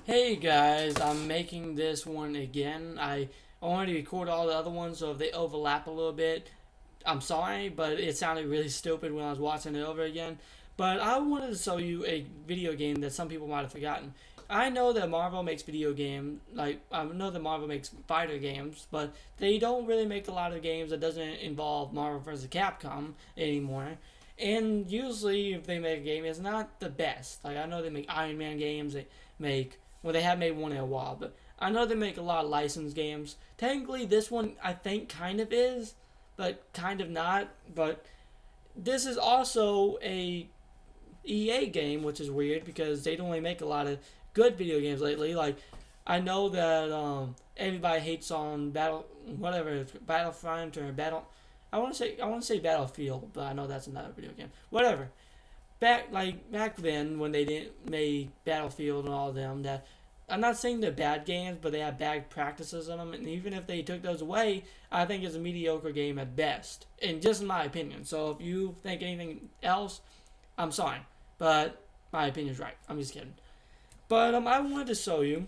Hey guys, I'm making this one again. I wanted to record all the other ones, so if they overlap a little bit, I'm sorry, but it sounded really stupid when I was watching it over again. But I wanted to show you a video game that some people might have forgotten. I know that Marvel makes video games, like I know that Marvel makes fighter games, but they don't really make a lot of games that doesn't involve Marvel vs. Capcom anymore. And usually, if they make a game, it's not the best. Like I know they make Iron Man games, they make well, they have made one in a while, but I know they make a lot of licensed games. Technically, this one I think kind of is, but kind of not. But this is also a EA game, which is weird because they don't really make a lot of good video games lately. Like I know that everybody hates on Battlefront or Battle. I want to say Battlefield, but I know that's another video game. Whatever. Back then when they didn't make Battlefield and all of them, that I'm not saying they're bad games, but they have bad practices in them, and even if they took those away, I think it's a mediocre game at best, and just in my opinion. So if you think anything else, I'm sorry, but my opinion's right. I'm just kidding. But I wanted to show you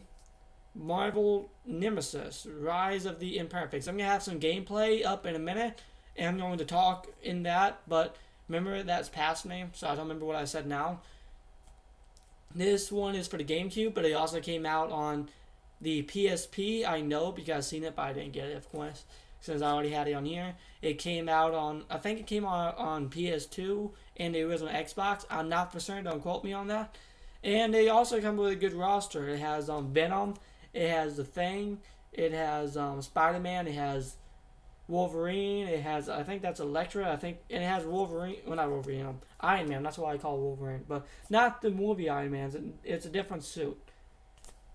Marvel Nemesis: Rise of the Imperfects. I'm gonna have some gameplay up in a minute, and I'm going to talk in that, but remember, that's past me, so I don't remember what I said now. This one is for the GameCube, but it also came out on the PSP. I know because I've seen it, but I didn't get it, of course, since I already had it on here. It came out on, I think it came out on PS2 and the original Xbox. I'm not for certain, don't quote me on that. And they also come with a good roster. It has Venom, it has The Thing, it has Spider-Man, it has Wolverine. It has, I think that's Elektra. I think, and it has Wolverine. Well, not Wolverine. Iron Man. That's why I call it Wolverine, but not the movie Iron Man. It's a different suit.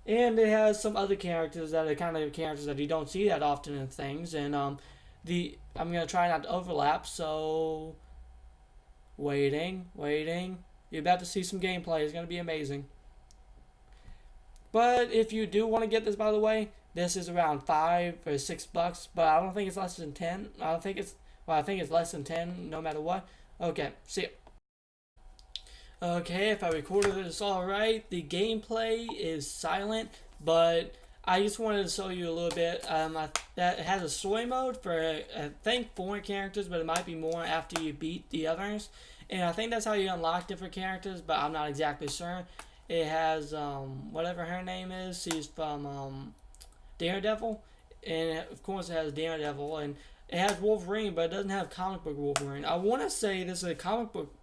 And it has some other characters that are kind of characters that you don't see that often in things. And I'm gonna try not to overlap. So waiting. You're about to see some gameplay. It's gonna be amazing. But if you do want to get this, by the way, this is around $5 or $6, but I don't think it's less than 10. I think it's less than 10 no matter what. Okay, see ya. Okay, if I recorded this alright, the gameplay is silent, but I just wanted to show you a little bit. That it has a story mode for I think 4 characters, but it might be more after you beat the others. And I think that's how you unlock different characters, but I'm not exactly sure. It has whatever her name is. She's from Daredevil, and of course it has Daredevil, and it has Wolverine, but it doesn't have comic book Wolverine. I want to say this is a comic book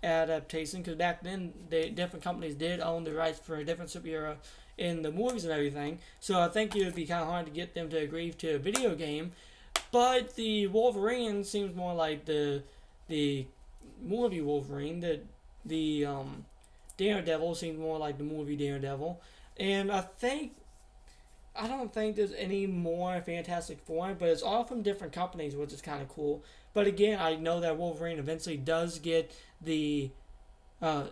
adaptation because back then different companies did own the rights for a different superhero in the movies and everything. So I think it would be kind of hard to get them to agree to a video game. But the Wolverine seems more like the movie Wolverine. The Daredevil seems more like the movie Daredevil, and I don't think there's any more Fantastic Four, but it's all from different companies, which is kind of cool. But again, I know that Wolverine eventually does get the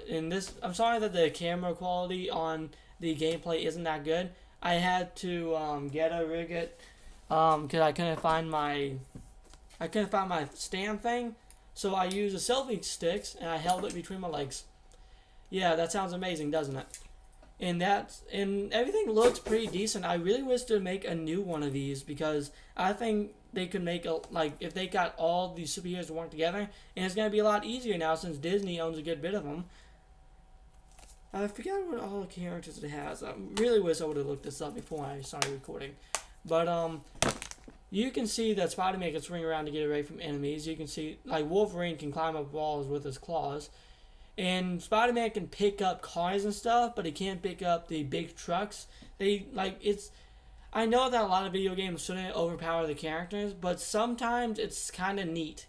in this. I'm sorry that the camera quality on the gameplay isn't that good. I had to get a rig it because I couldn't find my stand thing, so I used a selfie sticks and I held it between my legs. Yeah, that sounds amazing, doesn't it? And everything looks pretty decent. I really wish to make a new one of these because I think they could make if they got all these superheroes to work together, and it's gonna be a lot easier now since Disney owns a good bit of them. I forgot what all the characters it has. I really wish I would have looked this up before I started recording. But you can see that Spider-Man can swing around to get away from enemies. You can see like Wolverine can climb up walls with his claws. And Spider-Man can pick up cars and stuff, but he can't pick up the big trucks. I know that a lot of video games shouldn't overpower the characters, but sometimes it's kind of neat.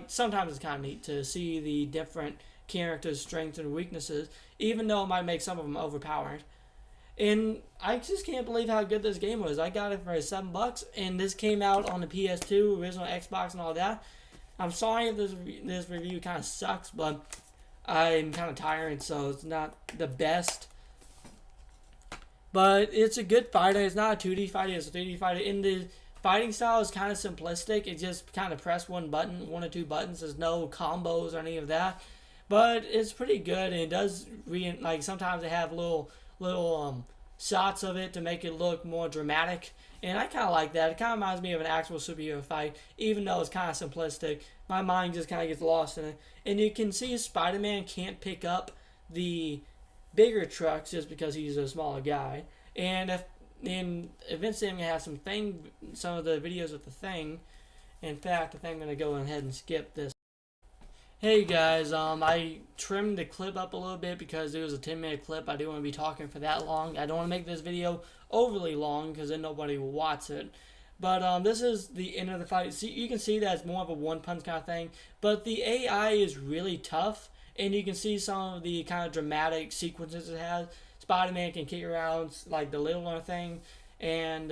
Sometimes it's kind of neat to see the different characters' strengths and weaknesses, even though it might make some of them overpowered. And I just can't believe how good this game was. I got it for $7, and this came out on the PS2, original Xbox, and all that. I'm sorry if this review kind of sucks, but I'm kind of tired, so it's not the best. But it's a good fighter. It's not a 2D fighter, it's a 3D fighter. And the fighting style is kind of simplistic. It just kind of press one or two buttons. There's no combos or any of that. But it's pretty good, and it does sometimes they have little shots of it to make it look more dramatic. And I kind of like that. It kind of reminds me of an actual superhero fight, even though it's kind of simplistic. My mind just kind of gets lost in it. And you can see Spider-Man can't pick up the bigger trucks just because he's a smaller guy. And eventually I'm going to have some of the videos with the Thing. In fact, I think I'm going to go ahead and skip this. Hey guys, I trimmed the clip up a little bit because it was a 10-minute clip. I didn't want to be talking for that long. I don't want to make this video overly long because then nobody will watch it. But this is the end of the fight. See, you can see that it's more of a one-punch kind of thing. But the AI is really tough, and you can see some of the kind of dramatic sequences it has. Spider-Man can kick around like the littler thing, and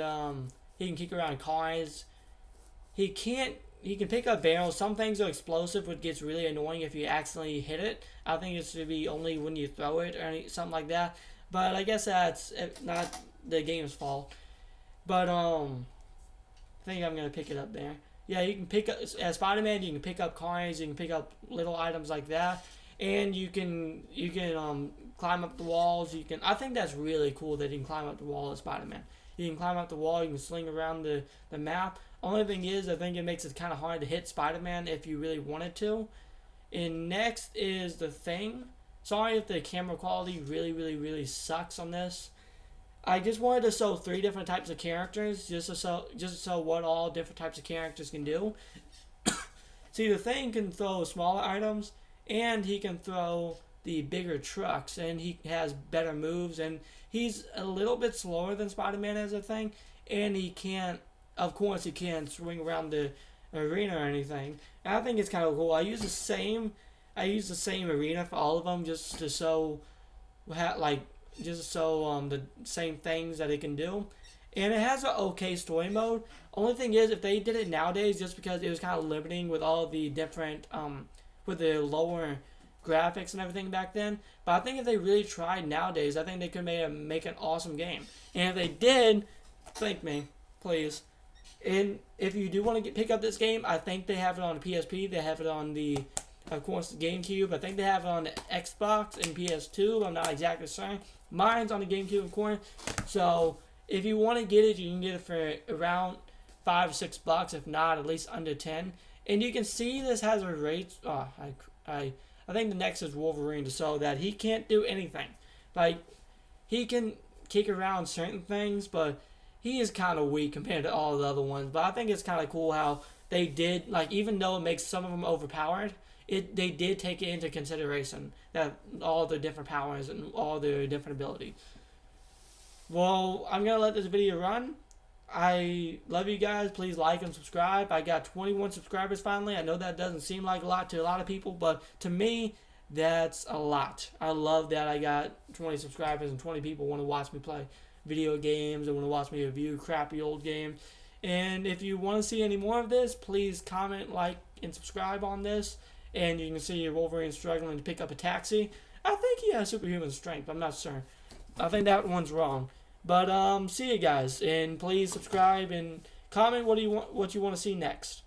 he can kick around cars. He can pick up barrels. Some things are explosive, which gets really annoying if you accidentally hit it. I think it should be only when you throw it or something like that. But I guess that's not the game's fault. But I think I'm gonna pick it up there. Yeah, you can pick up as Spider-Man. You can pick up cars. You can pick up little items like that, and you can climb up the walls. I think that's really cool that you can climb up the wall as Spider-Man. You can climb up the wall. You can sling around the map. Only thing is, I think it makes it kind of hard to hit Spider-Man if you really wanted to. And next is the Thing. Sorry if the camera quality really sucks on this. I just wanted to show 3 different types of characters, just to show what all different types of characters can do. See, the Thing can throw smaller items, and he can throw the bigger trucks, and he has better moves, and he's a little bit slower than Spider-Man as a Thing, and he can't. Of course, he can't swing around the arena or anything. And I think it's kind of cool. I use the same arena for all of them just to show, the same things that it can do. And it has an okay story mode. Only thing is, if they did it nowadays, just because it was kind of limiting with all the different, with the lower graphics and everything back then. But I think if they really tried nowadays, I think they could make an awesome game. And if they did, thank me, please. And if you do want to pick up this game, I think they have it on the PSP. They have it on of course, the GameCube. I think they have it on the Xbox and PS2. I'm not exactly sure. Mine's on the GameCube, of course. So if you want to get it, you can get it for around $5 or $6. If not, at least under 10. And you can see this has a rate. I think the next is Wolverine, so that he can't do anything. Like, he can kick around certain things, but he is kind of weak compared to all the other ones. But I think it's kind of cool how they did, like, even though it makes some of them overpowered, they did take it into consideration, that all the different powers and all their different abilities. Well, I'm going to let this video run. I love you guys. Please like and subscribe. I got 21 subscribers finally. I know that doesn't seem like a lot to a lot of people, but to me, that's a lot. I love that I got 20 subscribers and 20 people want to watch me play video games and want to watch me review crappy old games. And if you want to see any more of this, please comment, like, and subscribe on this. And you can see Wolverine struggling to pick up a taxi. I think he has superhuman strength. I'm not sure. I think that one's wrong. But see you guys, and please subscribe and comment what you want to see next.